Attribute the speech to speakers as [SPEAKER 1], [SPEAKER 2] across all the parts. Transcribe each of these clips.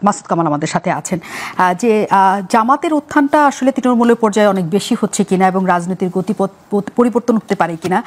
[SPEAKER 1] মাসুদ কামাল আমাদের সাথে আছেন। যে জামাতের উত্থানটা আসলে তৃণমূলের পর্যায়ে অনেক বেশি হচ্ছে কিনা এবং রাজনীতির গতিপথ পরিবর্তন হতে পারে কিনা,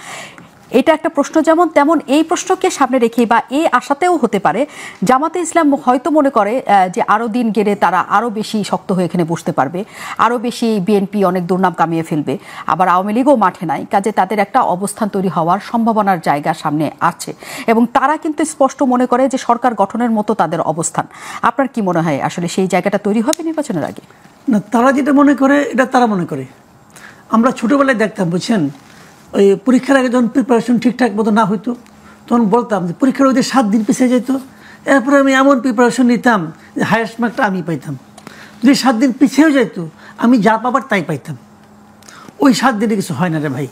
[SPEAKER 1] এটা একটা প্রশ্ন। যেমন তেমন এই প্রশ্নকে সামনে রেখে বা এই আশাতেও হতে পারে জামাতে ইসলাম হয়তো মনে করে যে আরও দিন গেলে তারা আরও বেশি শক্ত হয়ে এখানে বসতে পারবে, আরও বেশি বিএনপি অনেক দুর্নাম কামিয়ে ফেলবে, আবার আওয়ামী লীগও মাঠে নাই, কাজে তাদের একটা অবস্থান তৈরি হওয়ার সম্ভাবনার জায়গা সামনে আছে এবং তারা কিন্তু স্পষ্ট মনে করে যে সরকার গঠনের মতো তাদের অবস্থান। আপনার কি মনে হয় আসলে সেই জায়গাটা তৈরি হবে নির্বাচনের আগে?
[SPEAKER 2] না, তারা যেটা মনে করে এটা তারা মনে করে। আমরা ছোটোবেলায় দেখতাম, বুঝছেন, ওই পরীক্ষার আগে যখন প্রিপারেশন ঠিকঠাক মতো না হইতো তখন বলতাম যে পরীক্ষার ওই 7 দিন পিছিয়ে যেত, এরপরে আমি এমন প্রিপারেশন নিতাম যে হায়েস্ট মার্কটা আমি পাইতাম। যদি 7 দিন পিছিয়েও যেত আমি যা পাবার তাই পাইতাম। ওই 7 দিনে কিছু হয় না রে ভাই।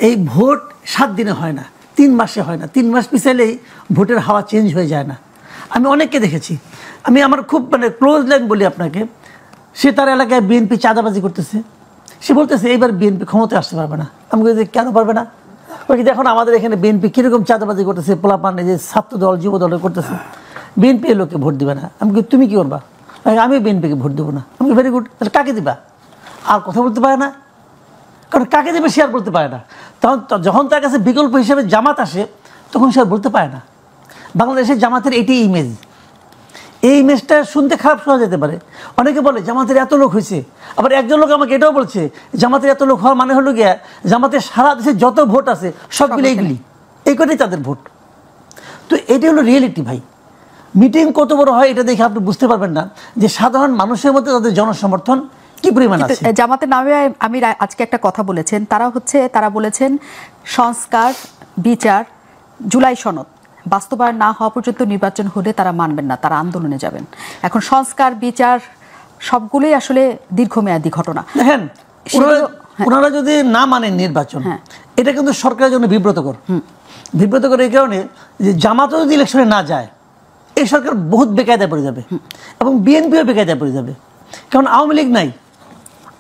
[SPEAKER 2] এই ভোট 7 দিনে হয় না, 3 মাসে হয় না। 3 মাস পিছাইলেই ভোটের হাওয়া চেঞ্জ হয়ে যায় না। আমি অনেককে দেখেছি। আমি আমার খুব ক্লোজ লাইন বলি আপনাকে, সে তার এলাকায় বিএনপি চাঁদাবাজি করতেছে, সে বলতেছে এইবার বিএনপি ক্ষমতায় আসতে পারবে না। আমি বলছি কেন পারবে না? ওই দেখুন আমাদের এখানে বিএনপি কীরকম চাঁদাবাজি করতেছে, পোলাপান যে ছাত্র দল যুব দলে করতেছে, বিএনপি এর লোককে ভোট দিবে না। আমি তুমি কী করবা? আমি বিএনপিকে ভোট দেবো না। আমি ভেরি গুড, তাহলে কাকে দিবা? আর কথা বলতে পারে না, কারণ কাকে দেবে সে আর বলতে পারে না। তখন যখন তার কাছে বিকল্প হিসেবে জামাত আসে তখন সে আর বলতে পারে না। বাংলাদেশের জামাতের এটি ইমেজ। এই ইমেজটা শুনতে খারাপ শোনা যেতে পারে। অনেকে বলে জামাতের এত লোক হয়েছে, আবার একজন লোক আমাকে এটাও বলছে জামাতের এত লোক হওয়ার মানে হলো গিয়া জামাতের সারা দেশে যত ভোট আছে সবগুলো এইগুলি, এই কটাই তাদের ভোট। তো এটি হলো রিয়েলিটি ভাই। মিটিং কত বড় হয় এটা দেখে আপনি বুঝতে পারবেন না যে সাধারণ মানুষের মধ্যে তাদের জনসমর্থন কি পরিমাণ আছে।
[SPEAKER 1] জামাতের নামে আমি আজকে একটা কথা বলেছেন, তারা বলেছেন সংস্কার বিচার জুলাই সনদ বাস্তবায়ন না হওয়া পর্যন্ত নির্বাচন হলে তারা মানবেন না, তারা আন্দোলনে যাবেন। এখন সংস্কার বিচার সবগুলোই আসলে দীর্ঘমেয়াদী ঘটনা।
[SPEAKER 2] দেখেন, ওনারা যদি না মানেন নির্বাচন, এটা কিন্তু সরকারের জন্য বিব্রতকর। বিব্রতকর এই কারণে যে জামাতও যদি ইলেকশনে না যায় এই সরকার বহুত বেকায়দায় পড়ে যাবে এবং বিএনপিও বেকায়দায় পড়ে যাবে। কারণ আওয়ামী লীগ নাই,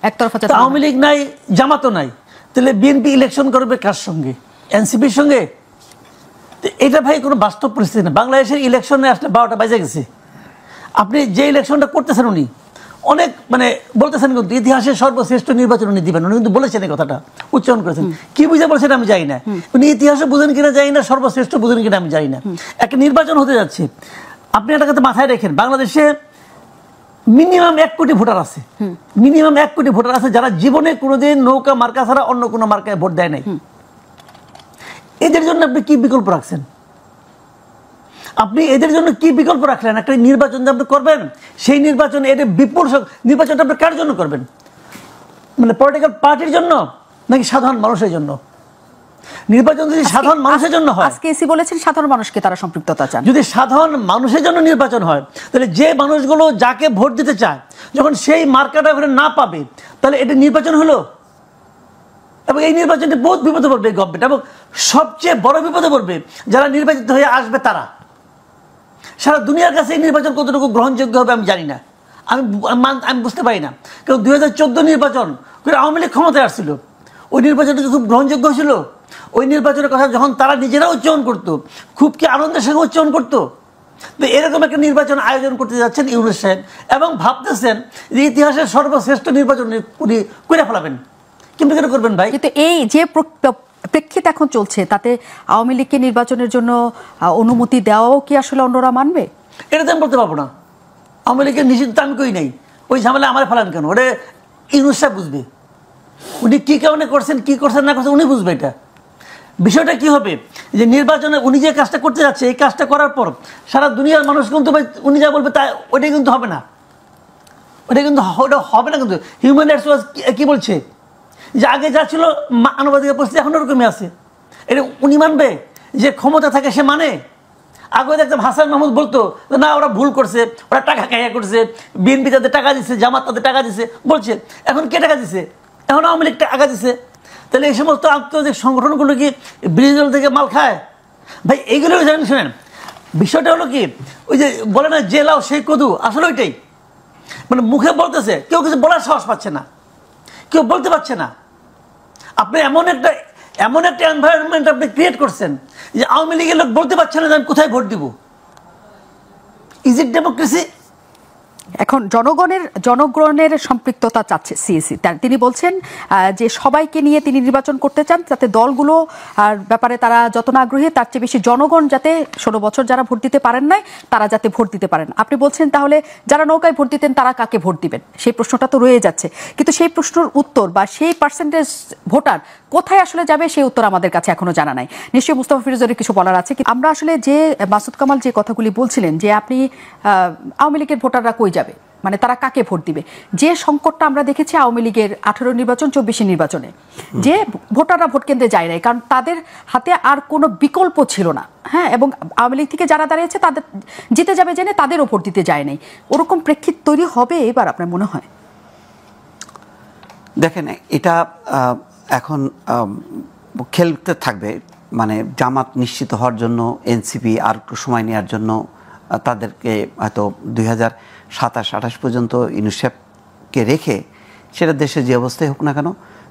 [SPEAKER 1] একতরফা
[SPEAKER 2] আওয়ামী লীগ নাই, জামাতও নাই, তাহলে বিএনপি ইলেকশন করবে কার সঙ্গে? এনসিপির সঙ্গে? এটা ভাই কোনো বাস্তব পরিস্থিতি না। বাংলাদেশের ইলেকশনে আসলে 12টা বাজে গেছে। আপনি যে ইলেকশনটা করতেছেন উনি অনেক বলতেছেন কিন্তু ইতিহাসের সর্বশ্রেষ্ঠ নির্বাচন উনি দিবেন। উনি কিন্তু বলেছেন এই কথাটা, উচ্চারণ করেছেন। কি বুঝে বলছেন আমি জানি না, উনি ইতিহাসে বুঝেন কিনা জানি না, সর্বশ্রেষ্ঠ বুঝেন কিনা আমি জানি না। একটা নির্বাচন হতে যাচ্ছে, আপনি একটা কথা মাথায় রেখেন, বাংলাদেশে মিনিমাম 1 কোটি ভোটার আছে। মিনিমাম 1 কোটি ভোটার আছে যারা জীবনে কোনোদিন নৌকা মার্কা ছাড়া অন্য কোনো মার্কায় ভোট দেয় নাই। এদের জন্য আপনি কি বিকল্প রাখছেন? আপনি এদের জন্য কি বিকল্প রাখলেন? একটা নির্বাচন যে আপনি করবেন, সেই নির্বাচন এর বিপুল নির্বাচনটা আপনি কার জন্য করবেন? পলিটিক্যাল পার্টির জন্য নাকি সাধারণ মানুষের জন্য? নির্বাচন যদি সাধারণ মানুষের জন্য হয়,
[SPEAKER 1] আজকে এসি বলেছেন সাধারণ মানুষকে তারা সম্পৃক্ততা চান।
[SPEAKER 2] যদি সাধারণ মানুষের জন্য নির্বাচন হয় তাহলে যে মানুষগুলো যাকে ভোট দিতে চায় যখন সেই মার্কাটা ওখানে না পাবে তাহলে এটা নির্বাচন হলো। এবং এই নির্বাচনে বহুত বিপদে পড়বে গভর্নমেন্ট, এবং সবচেয়ে বড় বিপদে পড়বে যারা নির্বাচিত হয়ে আসবে তারা। সারা দুনিয়ার কাছে এই নির্বাচন কতটুকু গ্রহণযোগ্য হবে আমি জানি না, আমি বুঝতে পারি না। কারণ 2014 নির্বাচন আওয়ামী লীগ ক্ষমতায় আসছিল, ওই নির্বাচনটা খুব গ্রহণযোগ্য ছিল। ওই নির্বাচনের কথা যখন তারা নিজেরা উচ্চারণ করতো, খুব কি আনন্দের সঙ্গে উচ্চারণ করতো। তো এরকম একটা নির্বাচন আয়োজন করতে যাচ্ছেন ইউনূস সাহেব এবং ভাবতেছেন যে ইতিহাসের সর্বশ্রেষ্ঠ নির্বাচন উনি করে ফেলাবেন। কিন্তু কেন করবেন ভাই?
[SPEAKER 1] কিন্তু এই যে প্রেক্ষিত এখন চলছে তাতে আওয়ামী লীগকে নির্বাচনের জন্য অনুমতি দেওয়াও কি আসলে অন্যরা মানবে?
[SPEAKER 2] এটা তো আমি বলতে পারবো না। আওয়ামী লীগের নিষিদ্ধ আমি কই নাই, ওই ঝামেলা আমার ফেলান কেন? ওটা ইউনূস সাহেব বুঝবে, উনি কি কারণে করছেন, কি করছেন না করছেন উনি বুঝবে। এটা বিষয়টা কি হবে যে নির্বাচনে উনি যে কাজটা করতে যাচ্ছে, এই কাজটা করার পর সারা দুনিয়ার মানুষ কিন্তু উনি যা বলবে তা ওইটাই কিন্তু হবে না। ওটা কিন্তু ওটা হবে না। কিন্তু হিউম্যান রাইটস ওয়াচ কি বলছে যে আগে যা ছিল মানবাধিকার পরিস্থিতি এখন ওরকমই আছে। এটা উনি মানবে যে ক্ষমতা থাকে সে মানে? আগে দেখতাম হাসান মাহমুদ বলতো না ওরা ভুল করছে, ওরা টাকা খাইয়া করছে, বিএনপি তাদের টাকা দিচ্ছে, জামাত তাদের টাকা দিচ্ছে বলছে। এখন কে টাকা দিচ্ছে? এখন আওয়ামী লীগ টাকা দিচ্ছে। তাহলে এই সমস্ত আন্তর্জাতিক সংগঠনগুলো কি বিরোধী দল থেকে মাল খায়? ভাই এইগুলো জানেন, শোনেন বিষয়টা হলো কি, ওই যে বলে না যে লাও সেই কদু, আসলে ওইটাই। মুখে বলতেছে, কেউ কিছু বলার সাহস পাচ্ছে না, কেউ বলতে পারছে না। আপনি এমন একটা এনভায়রনমেন্ট আপনি ক্রিয়েট করছেন যে আওয়ামী লীগের লোক বলতে পারছে না যে আমি কোথায় ভোট দিব। Is it democracy?
[SPEAKER 1] এখন জনগণের সম্পৃক্ততা চাচ্ছে সিএসি। তিনি বলছেন যে সবাইকে নিয়ে তিনি নির্বাচন করতে চান, যাতে দলগুলো আর ব্যাপারে তারা যত না আগ্রহী তার চেয়ে বেশি জনগণ যাতে 16 বছর যারা ভোট দিতে পারেন নাই তারা যাতে ভোট দিতে পারেন। আপনি বলছেন তাহলে যারা নৌকায় ভোট দিতেন তারা কাকে ভোট দিবেন, সেই প্রশ্নটা তো রয়ে যাচ্ছে। কিন্তু সেই প্রশ্নের উত্তর বা সেই পার্সেন্টেজ ভোটার কোথায় আসলে যাবে সেই উত্তর আমাদের কাছে এখনো জানা নাই। নিশ্চয়ই মুস্তাফা ফিরোজের কিছু বলার আছে। আমরা আসলে যে মাসুদ কামাল যে কথাগুলি বলছিলেন যে আপনি আওয়ামী লীগের ভোটাররা কই যাবে, মানে তারা কাকে ভোট দিবে, যে সংকটটা আমরা দেখেছি আওয়ামী লীগের 18 নির্বাচন 24 নির্বাচনে, যে ভোটাররা ভোট কেন্দ্রে যায় নাই কারণ তাদের হাতে আর কোনো বিকল্প ছিল না। হ্যাঁ, এবং আওয়ামী লীগ থেকে যারা দাঁড়িয়েছে তাদের জিতে যাবে জেনে তাদেরও ভোট দিতে যায় নাই। ওরকম প্রেক্ষিত তৈরি হবে এবার আপনার মনে হয়?
[SPEAKER 3] দেখেন, এটা এখন খেলতে থাকবে, মানে জামাত নিশ্চিত হওয়ার জন্য এনসিপি আর একটু সময় নেওয়ার জন্য তাদেরকে হয়তো 2027-28 পর্যন্ত ইউনিসেফকে রেখে সেটা দেশে যে অবস্থায় হোক না কেন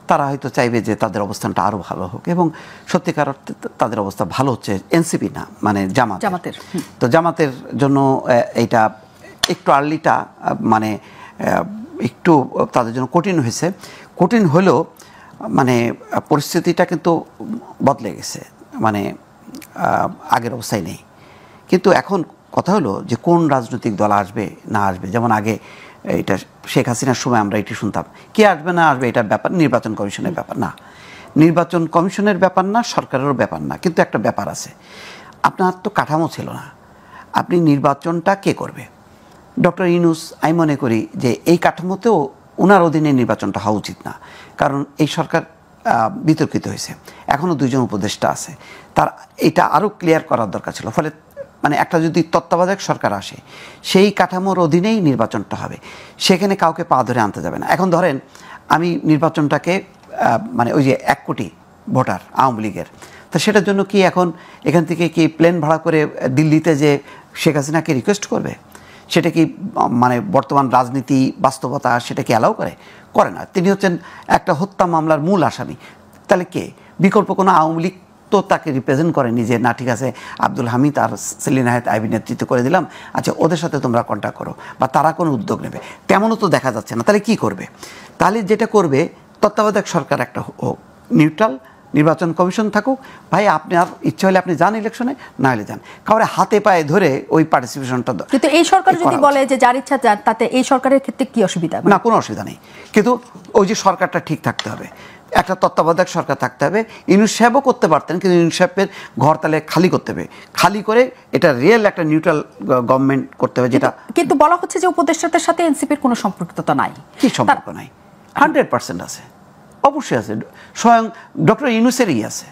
[SPEAKER 3] তারা হয়তো চাইবে যে তাদের অবস্থানটা আরও ভালো হোক, এবং সত্যিকার অর্থে তাদের অবস্থা ভালো হচ্ছে, এনসিপি না, মানে জামাতের। তো জামাতের জন্য এইটা একটু আর্লিটা মানে একটু তাদের জন্য কঠিন হয়েছে। কঠিন হলেও মানে পরিস্থিতিটা কিন্তু বদলে গেছে, মানে আগের অবস্থায় নেই। কিন্তু এখন কথা হলো যে কোন রাজনৈতিক দল আসবে না আসবে। যেমন আগে এটা শেখ হাসিনার সময় আমরা এটি শুনতাম, কে আসবে না আসবে এটার ব্যাপার নির্বাচন কমিশনের ব্যাপার না, নির্বাচন কমিশনের ব্যাপার না, সরকারেরও ব্যাপার না। কিন্তু একটা ব্যাপার আছে, আপনার তো কাঠামো ছিল না, আপনি নির্বাচনটা কে করবে? ডক্টর ইউনূস, আমি মনে করি যে এই কাঠামোতেও ওনার অধীনে নির্বাচনটা হওয়া উচিত না, কারণ এই সরকার বিতর্কিত হয়েছে, এখনও 2 জন উপদেষ্টা আছে, তার এটা আরও ক্লিয়ার করার দরকার ছিল। ফলে মানে একটা যদি তত্ত্বাবধায়ক সরকার আসে সেই কাঠামোর অধীনেই নির্বাচনটা হবে, সেখানে কাউকে পা ধরে আনতে যাবে না। এখন ধরেন আমি নির্বাচনটাকে মানে ওই যে 1 কোটি ভোটার আওয়ামী লীগের, তো সেটার জন্য কি এখন এখান থেকে কি প্লেন ভাড়া করে দিল্লিতে যে শেখ হাসিনাকে রিকোয়েস্ট করবে? সেটা কি মানে বর্তমান রাজনীতি বাস্তবতা সেটা কি অ্যালাউ করে না? তিনি হচ্ছেন একটা হত্যা মামলার মূল আসামি। তাহলে কে বিকল্প? কোনো আওয়ামী লীগ তো তাকে রিপ্রেজেন্ট করেনি যে না ঠিক আছে আব্দুল হামিদ আর সেলিনা হায়াত আইবি নেতৃত্ব করে দিলাম, আচ্ছা ওদের সাথে তোমরা কন্ট্যাক্ট করো, বা তারা কোনো উদ্যোগ নেবে, তেমনও তো দেখা যাচ্ছে না। তাহলে কি করবে? তাহলে যেটা করবে, তত্ত্বাবধায়ক সরকার একটা হোক, নিউট্রাল নির্বাচন কমিশন থাকুক, ভাই আপনার ইচ্ছা হলে আপনি যান ইলেকশনে, না হলে যান, কাউরে হাতে পায়ে ধরে ওই পার্টিসিপেশনটা।
[SPEAKER 1] কিন্তু এই সরকার যদি বলে যে যার ইচ্ছা যান, তাতে এই সরকারের ক্ষেত্রে কি অসুবিধা?
[SPEAKER 3] না, কোনো অসুবিধা নেই, কিন্তু ওই যে সরকারটা ঠিক থাকতে হবে, একটা তত্ত্বাবধায়ক সরকার থাকতে হবে। ইউনূস সাহেবও করতে পারতেন, কিন্তু ইউনূস সাহেবের ঘর তাহলে খালি করতে হবে, খালি করে এটা রিয়েল একটা নিউট্রাল গভর্নমেন্ট করতে হবে। যেটা কিন্তু
[SPEAKER 1] বলা হচ্ছে যে উপদেষ্টাদের সাথে এনসিপির কোনো সম্পৃক্ততা নাই।
[SPEAKER 3] কি সম্পর্ক নাই? 100% আছে, অবশ্যই আছে। স্বয়ং ডক্টর ইউনূসেরই আছে,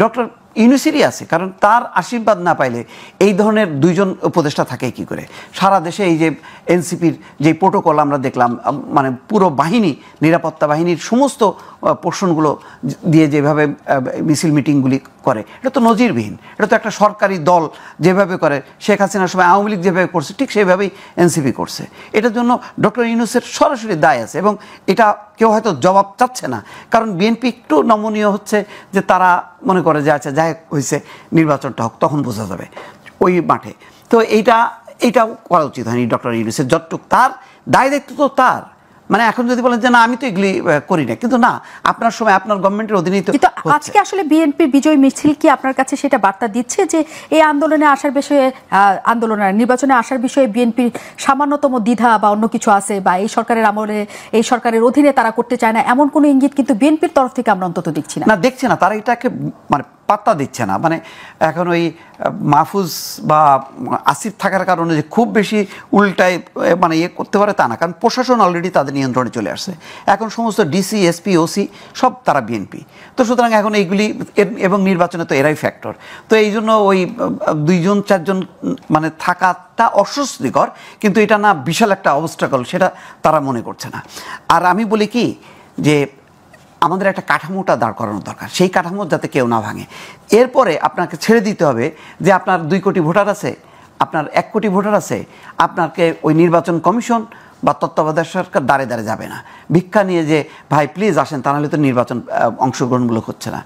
[SPEAKER 3] ডক্টর ইউনূসেরই আছে, কারণ তার আশীর্বাদ না পাইলে এই ধরনের 2 জন উপদেষ্টা থাকে কি করে? সারা দেশে এই যে এনসিপির যে প্রোটোকল আমরা দেখলাম, মানে পুরো বাহিনী, নিরাপত্তা বাহিনীর সমস্ত পোর্শনগুলো দিয়ে যেভাবে মিছিল মিটিংগুলি করে, এটা তো নজিরবিহীন। এটা তো একটা সরকারি দল যেভাবে করে, শেখ হাসিনার সময় আওয়ামী লীগ যেভাবে করছে ঠিক সেইভাবেই এনসিপি করছে। এটার জন্য ডক্টর ইউনূসের সরাসরি দায় আছে, এবং এটা কেউ হয়তো জবাব চাচ্ছে না, কারণ বিএনপি একটু নমনীয় হচ্ছে যে তারা মনে করে যে আচ্ছা যাই হয়েছে নির্বাচনটা হোক, তখন বোঝা যাবে ওই মাঠে। তো এইটাও করা উচিত হয়নি ডক্টর ইউনূসের। যতটুক তার দায় দায়িত্ব তো তার, মানে এখন যদি বলেন যে না আমি তো এগুলি করি না, কিন্তু না, আপনার সময় আপনার গভর্নমেন্টের অধীনেই তো।
[SPEAKER 1] কিন্তু আজকে আসলে বিএনপির বিজয় মিছিল কি আপনার কাছে সেটা বার্তা দিচ্ছে যে এই আন্দোলনে আসার বিষয়ে, নির্বাচনে আসার বিষয়ে বিএনপির সামান্যতম দ্বিধা বা অন্য কিছু আছে, বা এই সরকারের আমলে এই সরকারের অধীনে তারা করতে চায় না, এমন কোনো ইঙ্গিত কিন্তু বিএনপির তরফ থেকে আমরা অন্তত দেখছি না।
[SPEAKER 3] দেখছি না, তারা এটাকে মানে পাত্তা দিচ্ছে না। মানে এখন ওই মাহফুজ বা আসিফ থাকার কারণে যে খুব বেশি উল্টায় মানে করতে পারে তা না, কারণ প্রশাসন অলরেডি তাদের নিয়ন্ত্রণে চলে আসছে। এখন সমস্ত ডিসি, এসপি, ওসি সব তারা বিএনপি। তো সুতরাং এখন এইগুলি এবং নির্বাচনে তো এরাই ফ্যাক্টর। তো এই জন্য ওই 2 জন 4 জন মানে থাকাটা অস্বস্তিকর, কিন্তু এটা না বিশাল একটা অবস্ট্রাকল, সেটা তারা মনে করছে না। আর আমি বলি কি যে আমাদের একটা কাঠামোটা দাঁড় করানো দরকার, সেই কাঠামো যাতে কেউ না ভাঙে। এরপরে আপনাকে ছেড়ে দিতে হবে যে আপনার 2 কোটি ভোটার আছে, আপনার 1 কোটি ভোটার আছে, আপনাকে ওই নির্বাচন কমিশন বা তত্ত্বাবধায়ক সরকার দাঁড়ে দাঁড়ে যাবে না ভিক্ষা নিয়ে যে ভাই প্লিজ আসেন, তা নাহলে তো নির্বাচন অংশগ্রহণমূলক হচ্ছে না।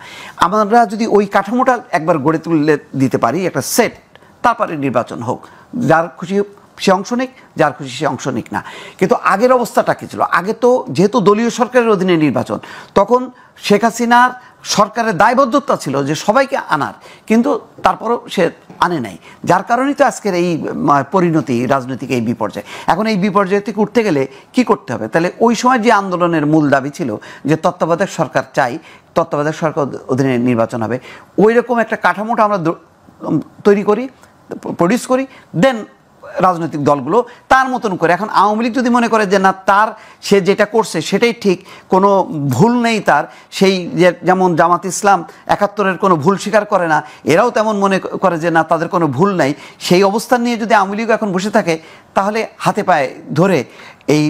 [SPEAKER 3] আমরা যদি ওই কাঠামোটা একবার গড়ে তুলে দিতে পারি, একটা সেট, তারপরে নির্বাচন হোক, যার খুশি সে অংশ নিক, যার খুশি সে অংশ নিক না। কিন্তু আগের অবস্থাটা কী ছিল? আগে তো যেহেতু দলীয় সরকারের অধীনে নির্বাচন, তখন শেখ হাসিনার সরকারের দায়বদ্ধতা ছিল যে সবাইকে আনার, কিন্তু তারপরও সে আনে নাই, যার কারণেই তো আজকের এই পরিণতি, রাজনৈতিক এই বিপর্যয়। এখন এই বিপর্যয় থেকে উঠতে গেলে কি করতে হবে? তাহলে ওই সময় যে আন্দোলনের মূল দাবি ছিল যে তত্ত্বাবধায়ক সরকার চাই, তত্ত্বাবধায়ক সরকার অধীনে নির্বাচন হবে, ওই রকম একটা কাঠামোটা আমরা তৈরি করি, প্রডিউস করি, দেন রাজনৈতিক দলগুলো তার মতন করে। এখন আওয়ামী লীগ যদি মনে করে যে না, তার সে যেটা করছে সেটাই ঠিক, কোনো ভুল নেই তার, সেই যেমন জামাত ইসলাম ৭১-এর কোনো ভুল স্বীকার করে না, এরাও তেমন মনে করে যে না, তাদের কোনো ভুল নেই, সেই অবস্থান নিয়ে যদি আওয়ামী লীগ এখন বসে থাকে, তাহলে হাতে পায়ে ধরে এই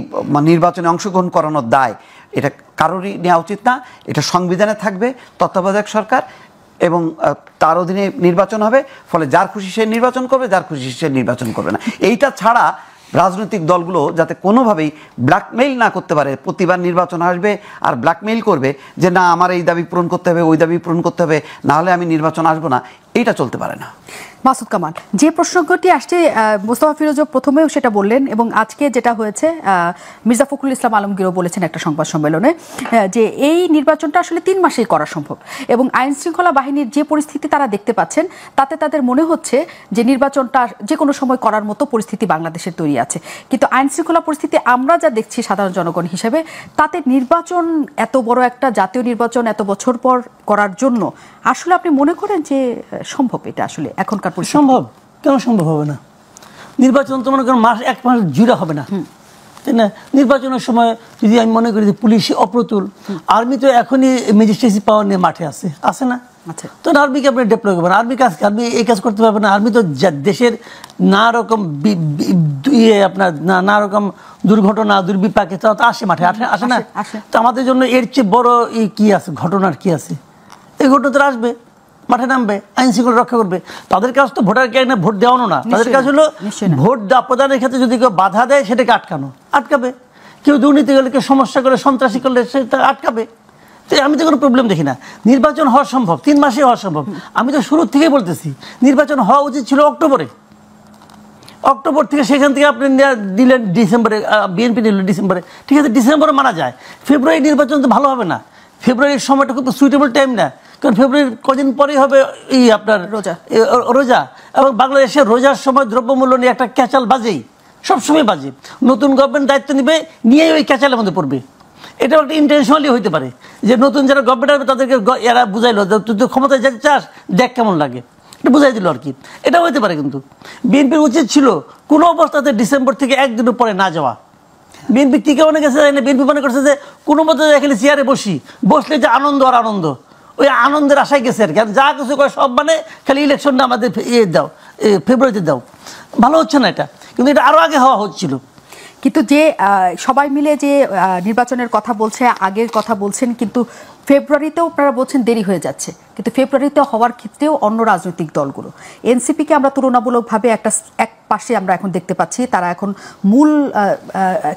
[SPEAKER 3] নির্বাচনে অংশগ্রহণ করানোর দায় এটা কারোরই নেওয়া উচিত না। এটা সংবিধানে থাকবে, তত্ত্বাবধায়ক সরকার এবং তার অধীনে নির্বাচন হবে, ফলে যার খুশি সে নির্বাচন করবে, যার খুশি সে নির্বাচন করবে না। এইটা ছাড়া রাজনৈতিক দলগুলো যাতে কোনোভাবেই ব্ল্যাকমেইল না করতে পারে, প্রতিবার নির্বাচন আসবে আর ব্ল্যাকমেইল করবে যে না, আমার এই দাবি পূরণ করতে হবে, ওই দাবি পূরণ করতে হবে, নাহলে আমি নির্বাচন আসবো না, এইটা চলতে পারে না।
[SPEAKER 1] মাসুদ কামাল, যে প্রসঙ্গটি আসছে মোস্তফা ফিরোজও প্রথমেও সেটা বললেন এবং আজকে যেটা হয়েছে মির্জা ফখরুল ইসলাম আলমগীরও বলেছেন একটা সংবাদ সম্মেলনে যে এই নির্বাচনটা আসলে 3 মাসেই করা সম্ভব এবং আইন শৃঙ্খলা বাহিনীর যে পরিস্থিতি তারা দেখতে পাচ্ছেন তাতে তাদের মনে হচ্ছে যে নির্বাচনটা যে কোনো সময় করার মতো পরিস্থিতি বাংলাদেশের তৈরি আছে। কিন্তু আইন শৃঙ্খলা পরিস্থিতি আমরা যা দেখছি সাধারণ জনগণ হিসেবে, তাতে নির্বাচন, এত বড় একটা জাতীয় নির্বাচন এত বছর পর করার জন্য আসলে আপনি মনে করেন যে সম্ভব? এটা আসলে এখনকার
[SPEAKER 2] সম্ভব? কেন সম্ভব হবে না? নির্বাচন তো মনে করেন এক মাস জুড়ে হবে না, তাই না? নির্বাচনের সময় যদি আমি মনে করি যে পুলিশ অপ্রতুল, আর্মি তো এখনই ম্যাজিস্ট্রেসি পাওয়ার নিয়ে মাঠে আছে না? তো আর্মিকে আপনি ডেপ্লয় করবেন, আর্মি এই কাজ করতে পারবে না। আর্মি তো দেশের না রকম আপনার না রকম দুর্ঘটনা, দুর্বিপাকে তো আসে মাঠে, আসে না? তো আমাদের জন্য এর চেয়ে বড় কি আছে, ঘটনার কি আছে? এই ঘটনা তো আসবে, মাঠে নামবে, আইন শৃঙ্খলা রক্ষা করবে। তাদের কাজ তো ভোটারকে এনে ভোট দেওয়ানো না, তাদের কাজ হলো ভোট প্রদানের ক্ষেত্রে যদি কেউ বাধা দেয় সেটাকে আটকাবে। কেউ দুর্নীতি করলে, কেউ সমস্যা করলে, সন্ত্রাসী করলে সেটা আটকাবে। তো আমি তো কোনো প্রবলেম দেখি না। নির্বাচন হওয়া সম্ভব, 3 মাসে হওয়া সম্ভব। আমি তো শুরু থেকেই বলতেছি নির্বাচন হওয়া উচিত ছিল অক্টোবর থেকে, সেখান থেকে আপনি দিলেন ডিসেম্বরে, বিএনপি নিল ডিসেম্বরে, ঠিক আছে, ডিসেম্বরে মানা যায়। ফেব্রুয়ারি নির্বাচন তো ভালো হবে না, ফেব্রুয়ারির সময়টা খুব সুইটেবল টাইম না, কারণ ফেব্রুয়ারির কদিন পরেই হবে আপনার রোজা, এবং বাংলাদেশের রোজার সময় দ্রব্যমূল্য নিয়ে একটা ক্যাচাল বাজেই, সবসময় বাজে। নতুন গভর্নমেন্ট দায়িত্ব নিয়ে ওই ক্যাচালের মধ্যে পড়বে। এটাও একটা ইন্টেনশনালি হইতে পারে যে নতুন যারা গভর্নমেন্ট হবে তাদেরকে এরা বুঝাইলো তুই তো ক্ষমতায় যেতে চাস, দেখ কেমন লাগে, এটা বুঝাই দিল আর কি। এটা হইতে পারে, কিন্তু বিএনপির উচিত ছিল কোনো অবস্থাতে ডিসেম্বর থেকে একদিনের পরে না যাওয়া। বিএনপি কি মনে গেছে, বিএনপি মনে করছে যে কোনো মতো এখানে চেয়ারে বসলে যে আনন্দ আর আনন্দ, ওই আনন্দের আশায় গেছে আর কি। যা কিছু করে সব খালি ইলেকশনটা আমাদের দাও, ফেব্রুয়ারিতে দাও, ভালো হচ্ছে না এটা, কিন্তু এটা আরও আগে হওয়া হচ্ছিল।
[SPEAKER 1] কিন্তু যে সবাই মিলে যে নির্বাচনের কথা বলছে, আগের কথা বলছেন, কিন্তু ফেব্রুয়ারিতেও আপনারা বলছেন দেরি হয়ে যাচ্ছে, কিন্তু ফেব্রুয়ারিতে হওয়ার ক্ষেত্রেও অন্য রাজনৈতিক দলগুলো, এনসিপিকে আমরা তুলনামূলকভাবে এক পাশে আমরা এখন দেখতে পাচ্ছি, তারা এখন মূল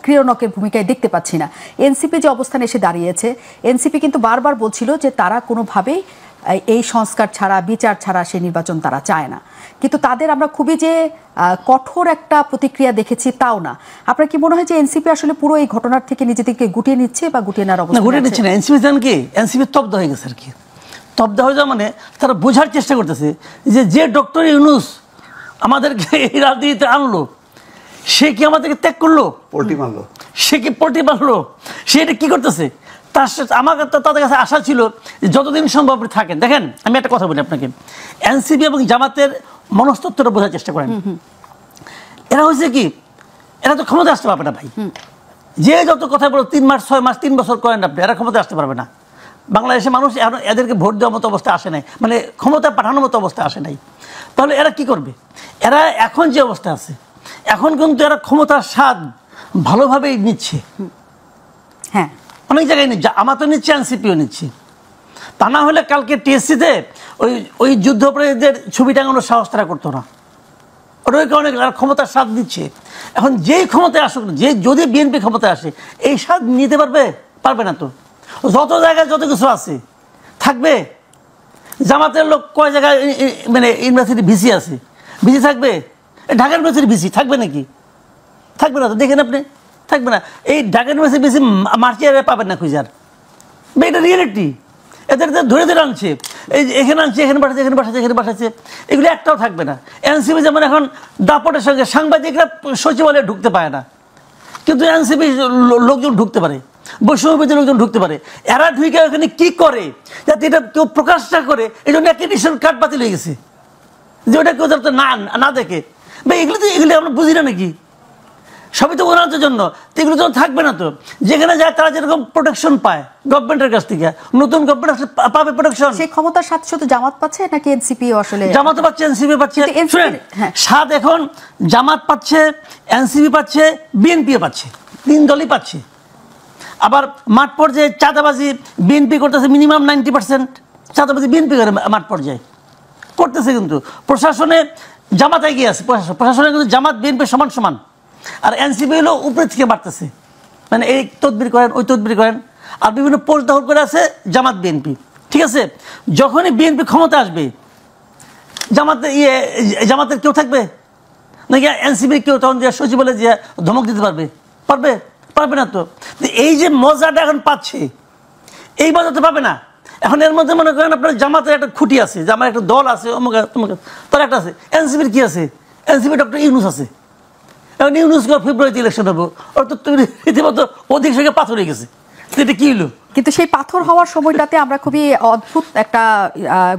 [SPEAKER 1] ক্রীড়নকের ভূমিকায় দেখতে পাচ্ছি না। এনসিপি যে অবস্থানে এসে দাঁড়িয়েছে, এনসিপি কিন্তু বারবার বলছিল যে তারা কোনোভাবেই এই সংস্কার ছাড়া, বিচার ছাড়া সেই নির্বাচন তারা চায় না, কিন্তু তাদের আমরা খুবই যে কঠোর একটা প্রতিক্রিয়া দেখেছি তাও না। আপনার কি মনে হয় যে এনসিপি আসলে পুরো এই ঘটনার থেকে নিজেদেরকে গুটিয়ে নিচ্ছে বা গুটিয়ে নেওয়ার অবস্থা?
[SPEAKER 2] গুটিয়ে নিচ্ছে না, এনসিপি জানেন কি, এনসিপি তব্দ হয়ে গেছে আর কি। তব্দ হয়ে যাওয়া মানে তারা বোঝার চেষ্টা করতেছে যে ডক্টর ইউনূস আমাদেরকে এই রাজনীতিতে আনলো, সে কি আমাদেরকে ত্যাগ করলো, সে কি পল্টি মারলো, সে এটা কি করতেছে। আমার তাদের কাছে আশা ছিল যে যতদিন সম্ভব থাকেন। দেখেন, আমি একটা কথা বলি আপনাকে, এনসিপি এবং জামাতের মনস্তত্ত্বটা বোঝার চেষ্টা করেন। এরা হয়েছে কি, এরা তো ক্ষমতা আসতে পারবে না ভাই, যে যত কথা বলো 3 মাস 6 মাস 3 বছর করেন আপনি, এরা ক্ষমতা আসতে পারবে না। বাংলাদেশের মানুষ এখন এদেরকে ভোট দেওয়ার মতো অবস্থা আসে নাই, মানে ক্ষমতা পাঠানোর মতো অবস্থা আসে নাই। তাহলে এরা কি করবে? এরা এখন যে অবস্থা আছে, এখন কিন্তু এরা ক্ষমতার স্বাদ ভালোভাবেই নিচ্ছে।
[SPEAKER 1] হ্যাঁ,
[SPEAKER 2] অনেক জায়গায় নিচ্ছে, আমার তো নিচ্ছে, এনসিপিও নিচ্ছে। তা না হলে কালকে টিএসসিতে ওই যুদ্ধাপরাধীদের ছবি টাঙানোর সাহস তারা করতো না। ওটাকে অনেক ক্ষমতার স্বাদ দিচ্ছে। এখন যেই ক্ষমতায় আসুক না, যদি বিএনপি ক্ষমতায় আসে, এই স্বাদ নিতে পারবে না তো। যত জায়গায় যত কিছু আছে থাকবে। জামাতের লোক কয় জায়গায় মানে ইউনিভার্সিটি ভিসি আছে, ভিসি থাকবে? ঢাকা ইউনিভার্সিটি ভিসি থাকবে নাকি? থাকবে না তো, দেখেন আপনি থাকবে না। এই ঢাকা ইউনিভার্সিটি বেশি মার্চিয়ারে পাবেন না খুঁজার, এটা রিয়েলিটি। এদের ধরে ধরে আনছে, এই এখানে আনছে, এখানে পাঠাচ্ছে, এখানে পাঠাচ্ছে, এখানে পাঠাচ্ছে, এগুলো একটাও থাকবে না। এনসিপি যেমন এখন দাপটের সঙ্গে সাংবাদিকরা সচিবালয়ে ঢুকতে পারে না, কিন্তু এনসিপি লোকজন ঢুকতে পারে, বৈষম্যবিরোধী লোকজন ঢুকতে পারে। এরা ঢুকে ওখানে কি করে যাতে এটা কেউ প্রকাশ না করে, এই জন্য অ্যাক্রেডিটেশন কার্ড বাতিল হয়ে গেছে, যে ওটা কেউ যাতে না দেখে। ভাই এগুলো আমরা বুঝি না নাকি? সবই তো উন্নয়নের জন্য, তো এগুলো যখন থাকবে না, তো যেখানে যায় তারা যেরকম প্রোটেকশন পায় গভর্নমেন্টের কাছ থেকে, নতুন গভর্নমেন্ট পাবে প্রোটেকশন।
[SPEAKER 1] সেই ক্ষমতার সাথে শুধু জামাত পাচ্ছে নাকি এনসিপি আসলে?
[SPEAKER 2] জামাতও পাচ্ছে, এনসিপি পাচ্ছে। সাত এখন জামাত পাচ্ছে, এনসিপি পাচ্ছে, বিএনপিও পাচ্ছে, 3 দলই পাচ্ছে। আবার মাঠ পর্যায়ে চাঁদাবাজি বিএনপি করতেছে, মিনিমাম 90% চাঁদাবাজি বিএনপি করে মাঠ পর্যায়ে করতেছে, কিন্তু প্রশাসনে জামাত এগিয়ে আছে। প্রশাসনে কিন্তু জামাত বিএনপি সমান সমান, আর এনসিপি হলো উপরে থেকে বাড়তেছে, মানে এই তদবির করেন, ওই তদবির করেন, আর বিভিন্ন পোস্ট দখল করে আছে জামাত বিএনপি। ঠিক আছে, যখনই বিএনপি ক্ষমতা আসবে, জামাতের কেউ থাকবে নাকি এনসিপির কেউ তখন যে সচিবালয়ে যে ধমক দিতে পারবে না তো। এই যে মজাটা এখন পাচ্ছে, এই মজা তো পাবে না। এখন এর মধ্যে মনে করেন আপনার জামাতের একটা খুঁটি আছে, যে আমার একটা দল আছে, তার একটা আছে। এনসিপির কি আছে? এনসিপি ডক্টর ইউনূস আছে। এখন ইউনূস ফেব্রুয়ারিতে ইলেকশন হবো, ওর তো রীতিমতো অধিক সঙ্গে পাথর হয়ে গেছে, এটা কি হলো?
[SPEAKER 1] কিন্তু সেই পাথর হওয়ার সময়টাতে আমরা খুবই অদ্ভুত একটা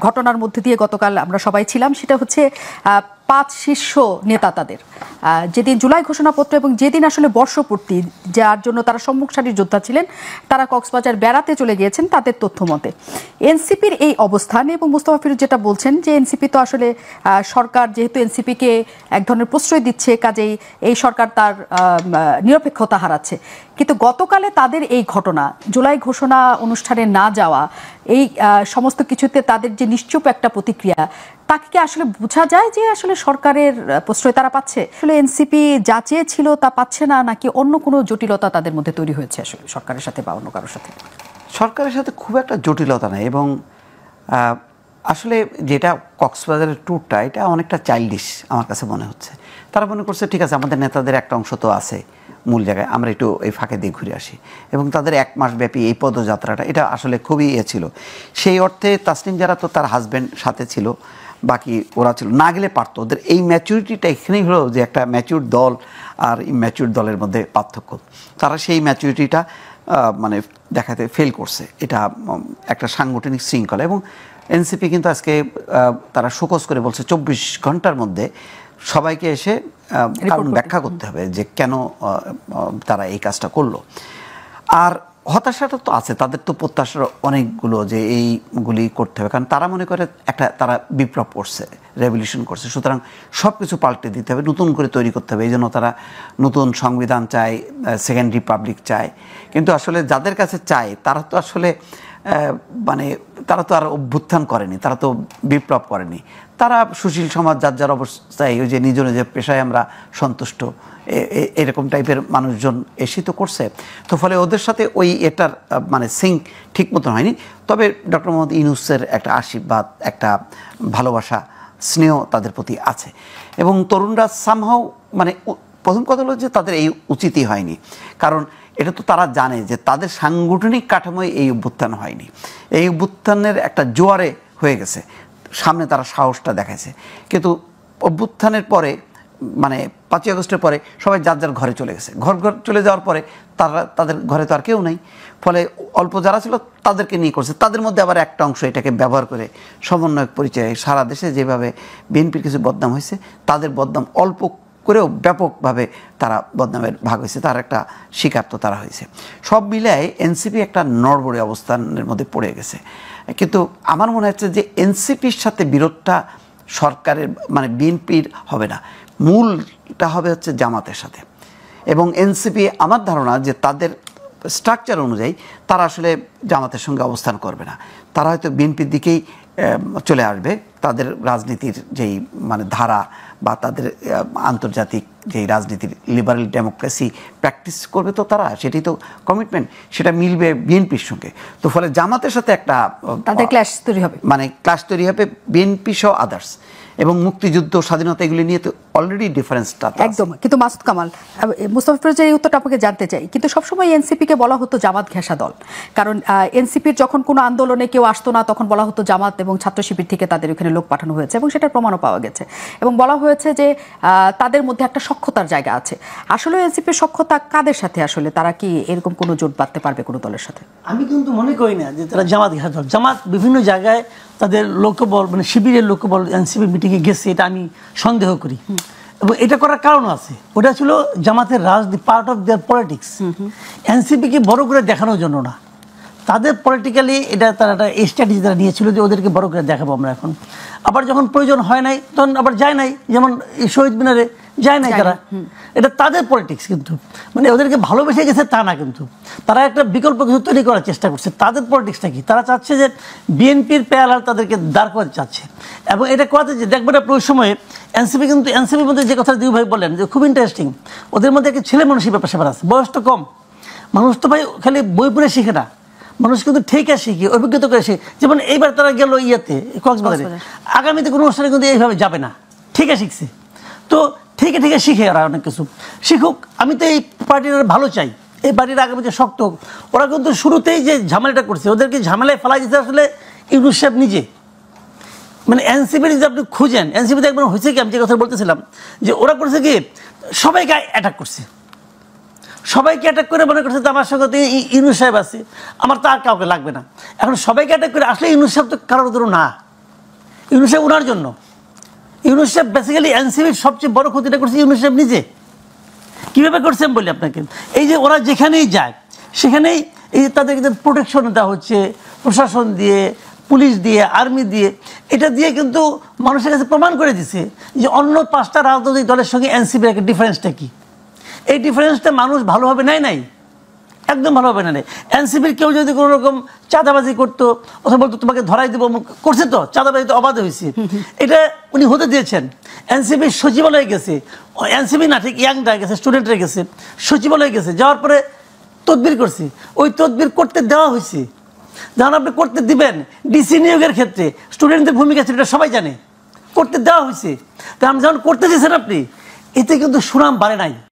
[SPEAKER 1] ঘটনার মধ্যে দিয়ে গতকাল আমরা সবাই ছিলাম। সেটা হচ্ছে 5 শীর্ষ নেতা তাদের যেদিন জুলাই ঘোষণাপত্র এবং যেদিন আসলে বর্ষপূর্তি, যার জন্য তারা সম্মুখ সারির যোদ্ধা ছিলেন, তারা কক্সবাজার বেড়াতে চলে গিয়েছেন তাদের তথ্য মতে। এনসিপির এই অবস্থান, এবং মুস্তফা ফিরোজ যেটা বলছেন যে এনসিপি তো আসলে সরকার যেহেতু এনসিপিকে এক ধরনের প্রশ্রয় দিচ্ছে, কাজেই এই সরকার তার নিরপেক্ষতা হারাচ্ছে। কিন্তু গতকালে তাদের এই ঘটনা, জুলাই ঘোষণা অনুষ্ঠানে না যাওয়া, এই সমস্ত কিছুতে তাদের যে নিশ্চুপ একটা প্রতিক্রিয়া, তাকে কি আসলে বোঝা যায় যে আসলে সরকারের প্রশ্রয় তারা পাচ্ছে? আসলে এনসিপি যা চেয়েছিল তা পাচ্ছে না, নাকি অন্য কোনো জটিলতা তাদের মধ্যে তৈরি হয়েছে আসলে সরকারের সাথে বা অন্য কারোর সাথে?
[SPEAKER 3] সরকারের সাথে খুব একটা জটিলতা নেই, এবং আসলে যেটা কক্সবাজারের ট্যুরটা, এটা অনেকটা চাইল্ডিশ আমার কাছে মনে হচ্ছে। তারা মনে করছে ঠিক আছে, আমাদের নেতাদের একটা অংশ তো আছে মূল জায়গায়, আমরা একটু এই ফাঁকে দিয়ে ঘুরে আসি। এবং তাদের 1 মাস ব্যাপী এই পদযাত্রাটা, এটা আসলে খুবই ছিল। সেই অর্থে তাসনিম যারা তো তার হাজব্যান্ড সাথে ছিল, বাকি ওরা ছিল, না গেলে পারতো। ওদের এই ম্যাচুরিটিটা এখানেই হলো যে একটা ম্যাচিউর দল আর ইম্যাচিউর দলের মধ্যে পার্থক্য। তারা সেই ম্যাচুরিটিটা মানে দেখাতে ফেল করছে। এটা একটা সাংগঠনিক শৃঙ্খলা। এবং এনসিপি কিন্তু আজকে তারা শোকজ করে বলছে 24 ঘন্টার মধ্যে সবাইকে এসে কারণ ব্যাখ্যা করতে হবে যে কেন তারা এই কাজটা করলো। আর হতাশাটা তো আছে, তাদের তো প্রত্যাশার অনেকগুলো যে এইগুলি করতে হবে, কারণ তারা মনে করে একটা তারা বিপ্লব করছে, রেভলিউশন করছে, সুতরাং সব কিছু পাল্টে দিতে হবে, নতুন করে তৈরি করতে হবে। এই জন্য তারা নতুন সংবিধান চায়, সেকেন্ড রিপাবলিক চায়। কিন্তু আসলে যাদের কাছে চায় তারা তো আসলে মানে তারা তো আর অভ্যুত্থান করেনি, তারা তো বিপ্লব করেনি। তারা সুশীল সমাজ, যার যার অবস্থায়, ওই যে নিজ নিজের পেশায় আমরা সন্তুষ্ট, এরকম টাইপের মানুষজন এসে তো করছে। তো ফলে ওদের সাথে ওই এটার মানে সিঙ্ক ঠিক মতন হয়নি। তবে ডক্টর মোহাম্মদ ইউনূসের একটা আশীর্বাদ, একটা ভালোবাসা, স্নেহ তাদের প্রতি আছে। এবং তরুণরা সামহাও মানে প্রথম কথা হলো যে তাদের এই উচিতই হয়নি, কারণ এটা তো তারা জানে যে তাদের সাংগঠনিক কাঠামোয় এই অভ্যুত্থান হয়নি। এই অভ্যুত্থানের একটা জোয়ারে হয়ে গেছে, সামনে তারা সাহসটা দেখাইছে। কিন্তু অভ্যুত্থানের পরে মানে 5ই আগস্টের পরে সবাই যার যার ঘরে চলে গেছে। ঘর চলে যাওয়ার পরে তাদের ঘরে তো আর কেউ নেই, ফলে অল্প যারা ছিল তাদেরকে নিয়ে করছে। তাদের মধ্যে আবার একটা অংশ এটাকে ব্যবহার করে সমন্বয়ক পরিচয়ে সারা দেশে যেভাবে বিএনপির কিছু বদনাম হয়েছে, তাদের বদনাম অল্প করেও ব্যাপকভাবে তারা বদনামের ভাগ হয়েছে, তার একটা শিকার তো তারা হয়েছে। সব মিলায় এনসিপি একটা নড়বড়ে অবস্থানের মধ্যে পড়ে গেছে। কিন্তু আমার মনে হচ্ছে যে এনসিপির সাথে বিরোধটা সরকারের মানে বিএনপির হবে না, মূলটা হবে হচ্ছে জামাতের সাথে। এবং এনসিপি আমার ধারণা যে তাদের স্ট্রাকচার অনুযায়ী তারা আসলে জামাতের সঙ্গে অবস্থান করবে না, তারা হয়তো বিএনপির দিকেই চলে আসবে। তাদের রাজনীতির যেই মানে ধারা বা তাদের আন্তর্জাতিক যে রাজনীতির লিবারেল ডেমোক্রেসি প্র্যাকটিস করবে, তো তারা সেটাই তো কমিটমেন্ট, সেটা মিলবে বিএনপির সঙ্গে। তো ফলে জামাতের সাথে একটা
[SPEAKER 1] তাদের ক্ল্যাশ তৈরি হবে,
[SPEAKER 3] মানে ক্লাস তৈরি হবে বিএনপি সহ আদার্স, এবং মুক্তিযুদ্ধ স্বাধীনতা এগুলি নিয়ে তো অলরেডি ডিফারেন্সটা
[SPEAKER 1] একদম। কিন্তু মাসুদ কামাল, মুস্তাফা ফিরোজের এই উত্তরটা আপনাকে জানতে চাই। কিন্তু সবসময় এনসিপিকে বলা হতো জামাত ঘেঁষা দল, কারণ এনসিপির যখন কোনো আন্দোলনে কেউ আসতো না তখন বলা হতো জামাত এবং ছাত্র শিবির থেকে তাদের ওখানে লোক পাঠানো হয়েছে, এবং সেটার প্রমাণও পাওয়া গেছে, এবং বলা হয়েছে যে তাদের মধ্যে একটা সখ্যতার জায়গা আছে। আসলে এনসিপির সখ্যতা কাদের সাথে? আসলে তারা কি এরকম কোনো জোট বাঁধতে পারবে কোনো দলের সাথে?
[SPEAKER 2] আমি কিন্তু মনে করি না যে তারা জামাত ঘেঁষা দল। জামাত বিভিন্ন জায়গায় তাদের লোকবল, মানে শিবিরের লোকবল এনসিপি মিটিংয়ে গেছে, এটা আমি সন্দেহ করি। এবং এটা করার কারণও আছে, ওটা ছিল জামাতের রাজনীতি, পার্ট অফ দেয়ার পলিটিক্স। এনসিপিকে বড় করে দেখানোর জন্য না, তাদের পলিটিক্যালি এটা তারা একটা স্ট্র্যাটেজি তারা নিয়েছিল যে ওদেরকে বড় করে দেখাবো আমরা এখন। আবার যখন প্রয়োজন হয় নাই তখন আবার যায় নাই, যেমন শহীদ মিনারে যায় নাই তারা। এটা তাদের পলিটিক্স, কিন্তু মানে ওদেরকে ভালোবেসে গেছে তা না, কিন্তু তারা একটা বিকল্প কিছু তৈরি করার চেষ্টা করছে। তাদের পলিটিক্সটা কি, তারা চাচ্ছে যে বিএনপির প্যারালাল তাদেরকে দাঁড় করাতে চাচ্ছে, এবং এটা করাতে যে দেখবেন আপনার ওই সময়ে এনসিপি, কিন্তু এনসিপির মধ্যে যে কথা দুই ভাই বলেন যে খুব ইন্টারেস্টিং, ওদের মধ্যে একটা ছেলে মানুষই ব্যাপার স্যাপার আছে, বয়স তো কম। মানুষ তো ভাই খালি বই পড়ে শিখে না, মানুষ কিন্তু ঠিক আছে শিখে, অভিজ্ঞতা করে শিখে। যেমন এইবার তারা গেল কক্সবাজারে, আগামীতে কোনো অনুষ্ঠানে কিন্তু এইভাবে যাবে না, ঠিক আছে শিখছে তো ঠিকই শিখে ওরা অনেক কিছু শিখুক। আমি তো এই পার্টির ভালো চাই, এই পার্টির আগামীতে শক্ত হোক। ওরা কিন্তু শুরুতেই যে ঝামেলাটা করছে, ওদেরকে ঝামেলায় ফেলাই দিতে আসলে ইউনুস সাহেব নিজে। মানে এনসিপি যদি আপনি খুঁজেন, এনসিপিতে একবার হয়েছে কি, আমি যে কথা বলতেছিলাম যে ওরা করছে কি সবাইকে অ্যাটাক করছে, সবাইকে অ্যাটাক করে মনে করছে যে আমার সঙ্গে ইউনুস সাহেব আছে, আমার তো আর কাউকে লাগবে না। এখন সবাইকে অ্যাটাক করে আসলে ইউনুস সাহেব তো কারোর জন্য না, ইউনুস সাহেব ওনার জন্য। ইউনুস সাহেব বেসিক্যালি এনসিপির সবচেয়ে বড় ক্ষতিটা করছে ইউনুস সাহেব নিজে। কীভাবে করছে আমি বলি আপনাকে, এই যে ওরা যেখানেই যায় সেখানেই এই যে তাদেরকে প্রোটেকশন দেওয়া হচ্ছে প্রশাসন দিয়ে, পুলিশ দিয়ে, আর্মি দিয়ে, এটা দিয়ে কিন্তু মানুষের কাছে প্রমাণ করে দিছে যে অন্য 5টা রাজনৈতিক দলের সঙ্গে এনসিপির একটা ডিফারেন্সটা কী। এই ডিফারেন্সটা মানুষ ভালোভাবে নাই, একদম ভালোভাবে নেয়। এনসিপির কেউ যদি কোনো রকম চাঁদাবাজি করতো অথবা বলতো তোমাকে ধরাই দেবো, করছে তো চাঁদাবাজি তো অবাধ হয়েছে, এটা উনি হতে দিয়েছেন। এনসিপির সচিবালয়ে গেছে, এনসিপি না ঠিক ইয়াংরা গেছে, স্টুডেন্টরা গেছে, সচিবালয়ে গেছে, যাওয়ার পরে তদবির করছে, ওই তদবির করতে দেওয়া হয়েছে। যখন আপনি করতে দিবেন ডিসি নিয়োগের ক্ষেত্রে স্টুডেন্টদের ভূমিকা ছিল, এটা সবাই জানে, করতে দেওয়া হয়েছে। তা আমি যখন করতে দিয়েছেন আপনি, এতে কিন্তু সুনাম বাড়ে নাই।